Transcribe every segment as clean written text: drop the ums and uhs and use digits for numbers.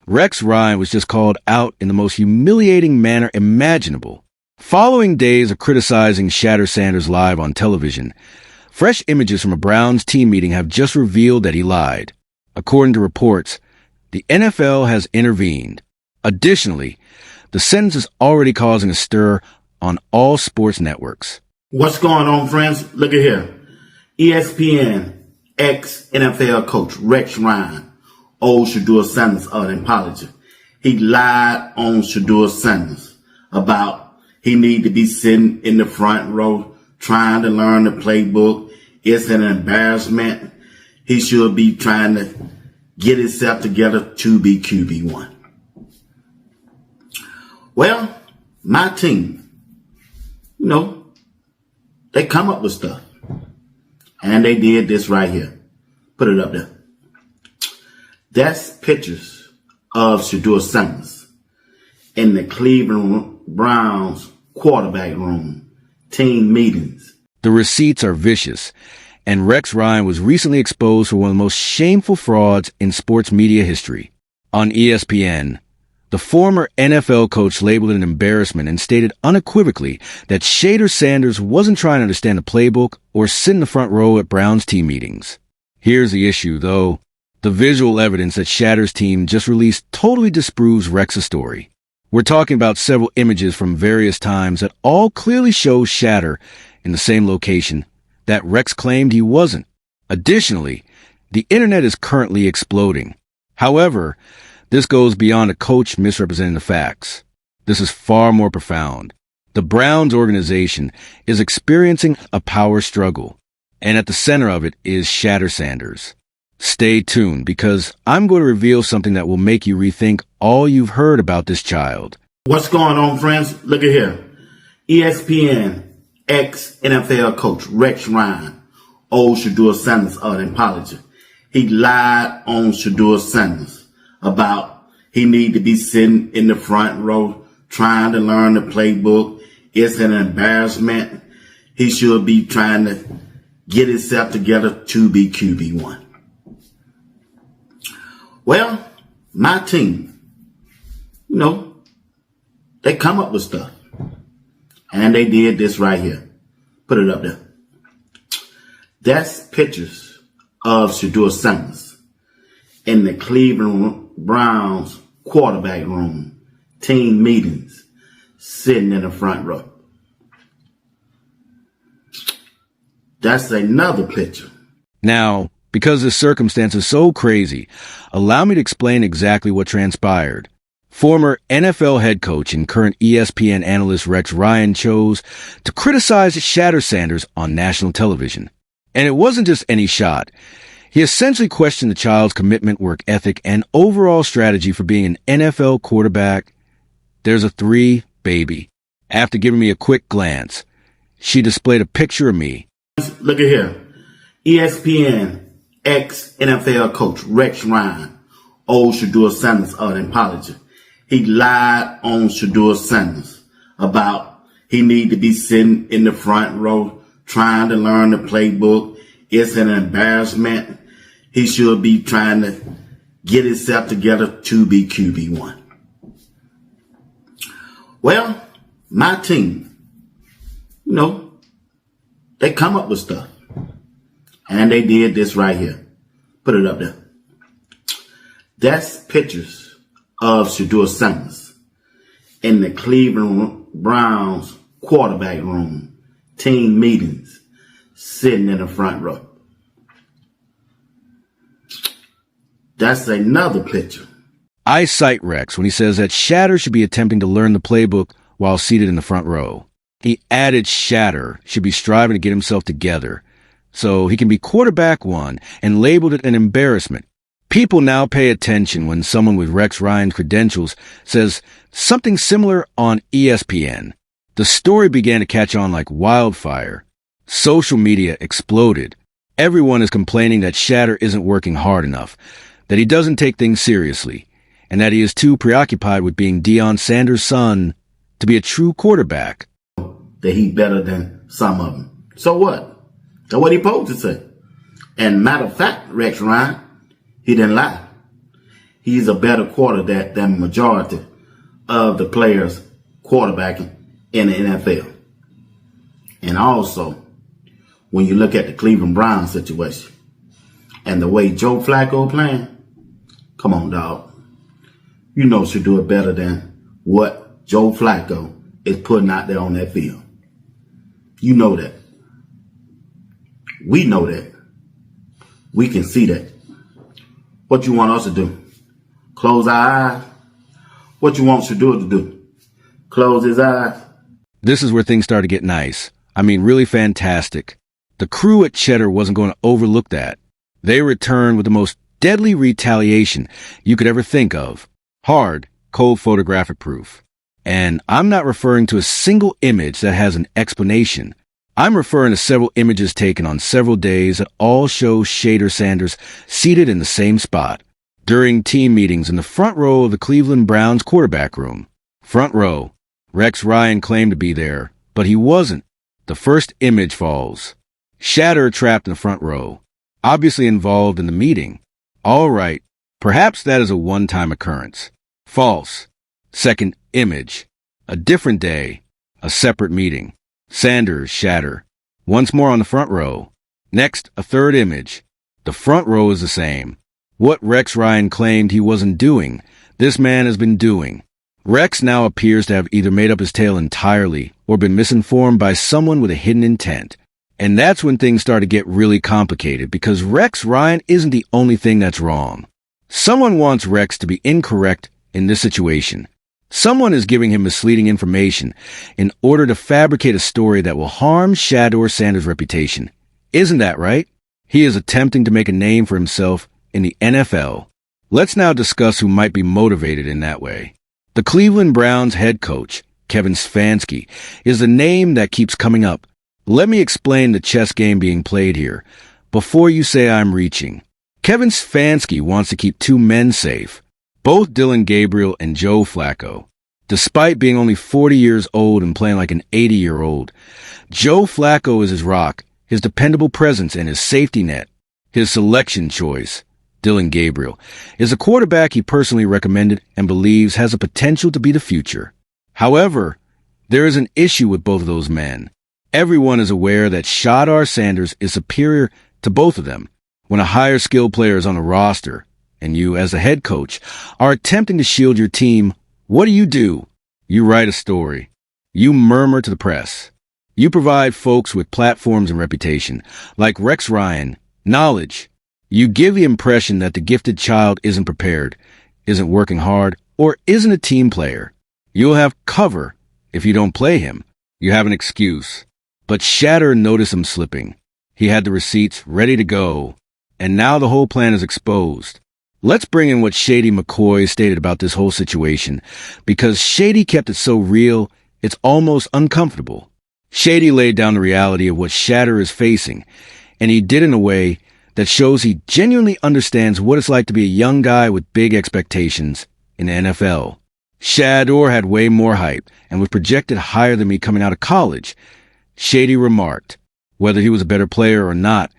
Rex Ryan was just called out in the most humiliating manner imaginable. Following days of criticizing Shedeur Sanders live on television, fresh images from a Browns team meeting have just revealed that he lied. According to reports, the NFL has intervened. Additionally, the sentence is already causing a stir on all sports networks. What's going on, friends? Look at here. ESPN ex-NFL coach Rex Ryan owed Shedeur Sanders an apology. He lied on Shedeur Sanders about he need to be sitting in the front row trying to learn the playbook. It's an embarrassment. He should be trying to get himself together to be QB1. Well, my team, they come up with stuff. And they did this right here. Put it up there. That's pictures of Shedeur Sanders in the Cleveland Browns quarterback room, team meetings. The receipts are vicious, and Rex Ryan was recently exposed for one of the most shameful frauds in sports media history. On ESPN, the former NFL coach labeled it an embarrassment and stated unequivocally that Shedeur Sanders wasn't trying to understand the playbook or sit in the front row at Browns team meetings. Here's the issue, though. The visual evidence that Shedeur's team just released totally disproves Rex's story. We're talking about several images from various times that all clearly show Shedeur in the same location that Rex claimed he wasn't. Additionally, the internet is currently exploding. However, this goes beyond a coach misrepresenting the facts. This is far more profound. The Browns organization is experiencing a power struggle, and at the center of it is Shedeur Sanders. Stay tuned, because I'm going to reveal something that will make you rethink all you've heard about this child. What's going on, friends? Look at here. ESPN ex-NFL coach Rex Ryan owed Shedeur Sanders an apology. He lied on Shedeur Sanders about he need to be sitting in the front row trying to learn the playbook. It's an embarrassment. He should be trying to get himself together to be QB1. Well, my team, they come up with stuff. And they did this right here. Put it up there. That's pictures of Shedeur Sanders in the Cleveland Browns quarterback room, team meetings, sitting in the front row. That's another picture. Now, because this circumstance is so crazy, allow me to explain exactly what transpired. Former NFL head coach and current ESPN analyst Rex Ryan chose to criticize Shedeur Sanders on national television. And it wasn't just any shot. He essentially questioned the child's commitment, work ethic, and overall strategy for being an NFL quarterback. There's a 3, baby. After giving me a quick glance, she displayed a picture of me. Look at here. ESPN ex-NFL coach Rex Ryan owed Shedeur Sanders an apology. He lied on Shedeur Sanders about he need to be sitting in the front row trying to learn the playbook. It's an embarrassment. He should be trying to get himself together to be QB1. Well, my team, they come up with stuff. And they did this right here. Put it up there. That's pictures of Shedeur Sanders in the Cleveland Browns quarterback room, team meetings, sitting in the front row. That's another picture. I cite Rex when he says that Shedeur should be attempting to learn the playbook while seated in the front row. He added Shedeur should be striving to get himself together so he can be quarterback 1, and labeled it an embarrassment. People now pay attention when someone with Rex Ryan's credentials says something similar on ESPN. The story began to catch on like wildfire. Social media exploded. Everyone is complaining that Shedeur isn't working hard enough, that he doesn't take things seriously, and that he is too preoccupied with being Deion Sanders' son to be a true quarterback. That he better than some of them. So what? That's what he supposed to say. And matter of fact, Rex Ryan, he didn't lie. He's a better quarterback than majority of the players quarterbacking in the NFL. And also, when you look at the Cleveland Browns situation and the way Joe Flacco playing, come on, dog. You know should do it better than what Joe Flacco is putting out there on that field. You know that. We know that. We can see that. What you want us to do? Close our eyes? What you want Shedeur to do? Close his eyes? This is where things start to get nice. I mean, really fantastic. The crew at Shedeur wasn't going to overlook that. They returned with the most deadly retaliation you could ever think of. Hard, cold photographic proof. And I'm not referring to a single image that has an explanation. I'm referring to several images taken on several days that all show Shedeur Sanders seated in the same spot during team meetings in the front row of the Cleveland Browns quarterback room. Front row. Rex Ryan claimed to be there, but he wasn't. The first image falls. Shedeur trapped in the front row, obviously involved in the meeting. All right, perhaps that is a one-time occurrence. False. Second image. A different day. A separate meeting. Sanders, Shedeur. Once more on the front row. Next, a third image. The front row is the same. What Rex Ryan claimed he wasn't doing, this man has been doing. Rex now appears to have either made up his tale entirely or been misinformed by someone with a hidden intent. And that's when things start to get really complicated because Rex Ryan isn't the only thing that's wrong. Someone wants Rex to be incorrect in this situation. Someone is giving him misleading information in order to fabricate a story that will harm Shedeur Sanders' reputation. Isn't that right? He is attempting to make a name for himself in the NFL. Let's now discuss who might be motivated in that way. The Cleveland Browns head coach, Kevin Stefanski, is the name that keeps coming up. Let me explain the chess game being played here before you say I'm reaching. Kevin Stefanski wants to keep two men safe, both Dillon Gabriel and Joe Flacco. Despite being only 40 years old and playing like an 80-year-old, Joe Flacco is his rock, his dependable presence, and his safety net. His selection choice, Dillon Gabriel, is a quarterback he personally recommended and believes has the potential to be the future. However, there is an issue with both of those men. Everyone is aware that Shedeur Sanders is superior to both of them. When a higher skilled player is on a roster, and you, as the head coach, are attempting to shield your team, what do? You write a story. You murmur to the press. You provide folks with platforms and reputation, like Rex Ryan, knowledge. You give the impression that the gifted child isn't prepared, isn't working hard, or isn't a team player. You'll have cover if you don't play him. You have an excuse. But Shedeur noticed him slipping. He had the receipts ready to go, and now the whole plan is exposed. Let's bring in what Shady McCoy stated about this whole situation, because Shady kept it so real, it's almost uncomfortable. Shady laid down the reality of what Shedeur is facing, and he did in a way that shows he genuinely understands what it's like to be a young guy with big expectations in the NFL. Shedeur had way more hype and was projected higher than me coming out of college. Shady remarked, whether he was a better player or not,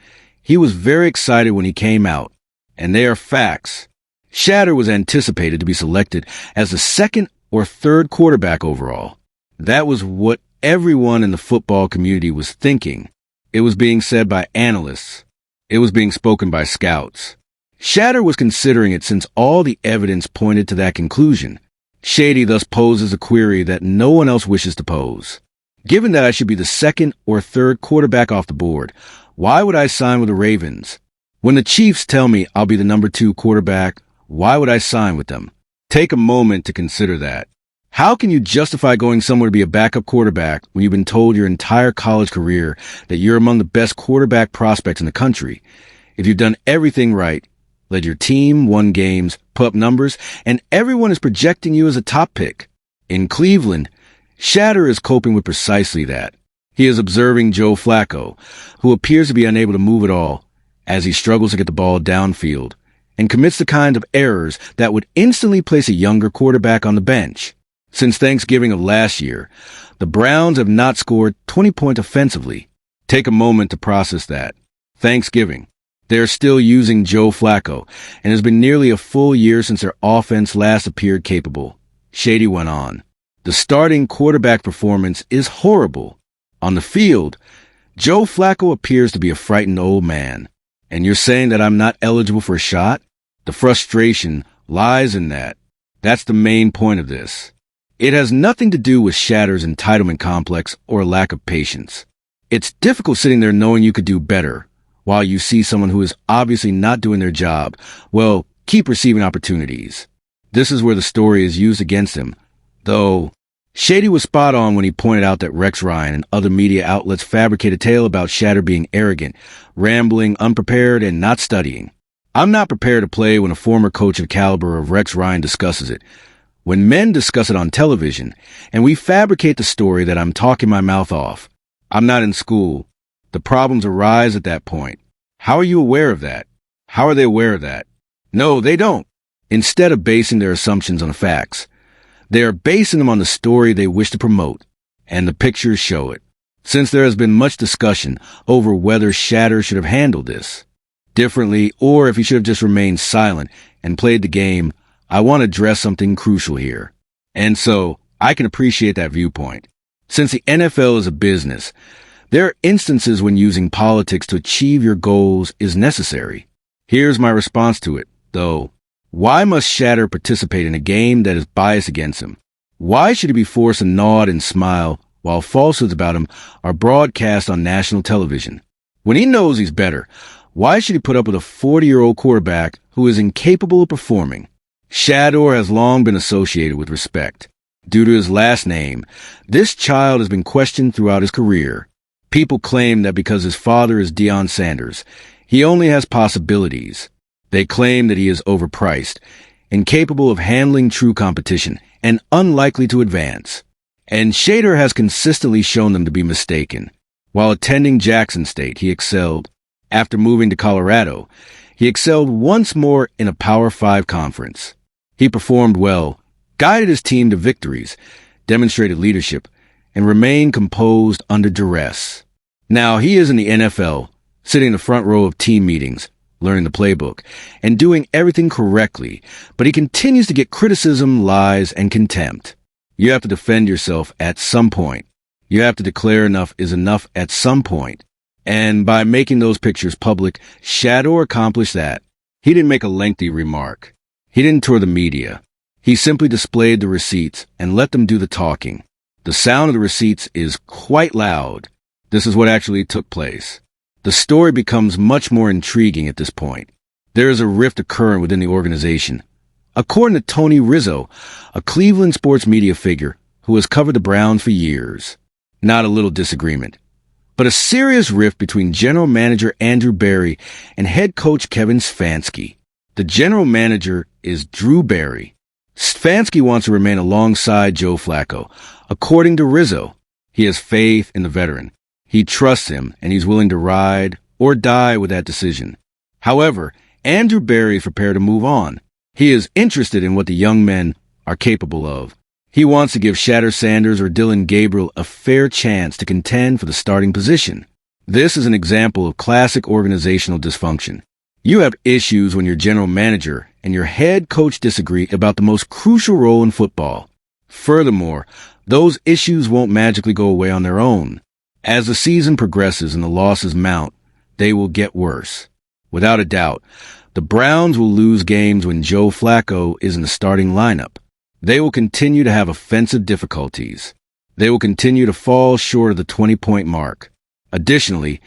he was very excited when he came out. And they are facts. Shedeur was anticipated to be selected as the second or third quarterback overall. That was what everyone in the football community was thinking. It was being said by analysts. It was being spoken by scouts. Shedeur was considering it since all the evidence pointed to that conclusion. Shady thus poses a query that no one else wishes to pose. Given that I should be the second or third quarterback off the board, why would I sign with the Ravens? When the Chiefs tell me I'll be the number 2 quarterback, why would I sign with them? Take a moment to consider that. How can you justify going somewhere to be a backup quarterback when you've been told your entire college career that you're among the best quarterback prospects in the country? If you've done everything right, led your team, won games, put up numbers, and everyone is projecting you as a top pick. In Cleveland, Shedeur is coping with precisely that. He is observing Joe Flacco, who appears to be unable to move at all, as he struggles to get the ball downfield, and commits the kind of errors that would instantly place a younger quarterback on the bench. Since Thanksgiving of last year, the Browns have not scored 20 points offensively. Take a moment to process that. Thanksgiving. They're still using Joe Flacco, and it's been nearly a full year since their offense last appeared capable. Shady went on. The starting quarterback performance is horrible. On the field, Joe Flacco appears to be a frightened old man. And you're saying that I'm not eligible for a shot? The frustration lies in that. That's the main point of this. It has nothing to do with Shedeur's entitlement complex or lack of patience. It's difficult sitting there knowing you could do better, while you see someone who is obviously not doing their job, well, keep receiving opportunities. This is where the story is used against him, though Shady was spot on when he pointed out that Rex Ryan and other media outlets fabricate a tale about Shedeur being arrogant, rambling, unprepared, and not studying. I'm not prepared to play when a former coach of the caliber of Rex Ryan discusses it. When men discuss it on television, and we fabricate the story that I'm talking my mouth off. I'm not in school. The problems arise at that point. How are you aware of that? How are they aware of that? No, they don't. Instead of basing their assumptions on the facts, they are basing them on the story they wish to promote, and the pictures show it. Since there has been much discussion over whether Shedeur should have handled this differently or if he should have just remained silent and played the game, I want to address something crucial here. And so, I can appreciate that viewpoint. Since the NFL is a business, there are instances when using politics to achieve your goals is necessary. Here's my response to it, though. Why must Shedeur participate in a game that is biased against him? Why should he be forced to nod and smile while falsehoods about him are broadcast on national television? When he knows he's better, why should he put up with a 40-year-old quarterback who is incapable of performing? Shedeur has long been associated with respect. Due to his last name, this child has been questioned throughout his career. People claim that because his father is Deion Sanders, he only has possibilities. They claim that he is overpriced, incapable of handling true competition, and unlikely to advance. And Shedeur has consistently shown them to be mistaken. While attending Jackson State, he excelled. After moving to Colorado, he excelled once more in a Power 5 conference. He performed well, guided his team to victories, demonstrated leadership, and remained composed under duress. Now he is in the NFL, sitting in the front row of team meetings, learning the playbook, and doing everything correctly, but he continues to get criticism, lies, and contempt. You have to defend yourself at some point. You have to declare enough is enough at some point. And by making those pictures public, Shedeur accomplished that. He didn't make a lengthy remark. He didn't tour the media. He simply displayed the receipts and let them do the talking. The sound of the receipts is quite loud. This is what actually took place. The story becomes much more intriguing at this point. There is a rift occurring within the organization. According to Tony Rizzo, a Cleveland sports media figure who has covered the Browns for years. Not a little disagreement, but a serious rift between general manager Andrew Berry and head coach Kevin Stefanski. The general manager is Drew Berry. Stefanski wants to remain alongside Joe Flacco. According to Rizzo, he has faith in the veteran. He trusts him, and he's willing to ride or die with that decision. However, Andrew Berry is prepared to move on. He is interested in what the young men are capable of. He wants to give Shedeur Sanders or Dillon Gabriel a fair chance to contend for the starting position. This is an example of classic organizational dysfunction. You have issues when your general manager and your head coach disagree about the most crucial role in football. Furthermore, those issues won't magically go away on their own. As the season progresses and the losses mount, they will get worse. Without a doubt, the Browns will lose games when Joe Flacco is in the starting lineup. They will continue to have offensive difficulties. They will continue to fall short of the 20-point mark. Additionally,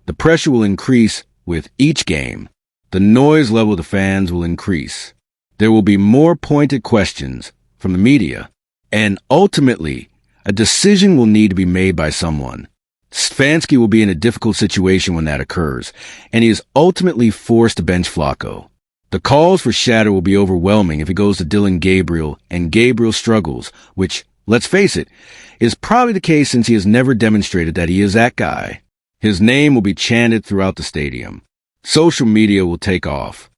the pressure will increase with each game. The noise level of the fans will increase. There will be more pointed questions from the media. And ultimately, a decision will need to be made by someone. Stefanski will be in a difficult situation when that occurs, and he is ultimately forced to bench Flacco. The calls for Shedeur will be overwhelming if he goes to Dillon Gabriel and Gabriel struggles, which, let's face it, is probably the case since he has never demonstrated that he is that guy. His name will be chanted throughout the stadium. Social media will take off.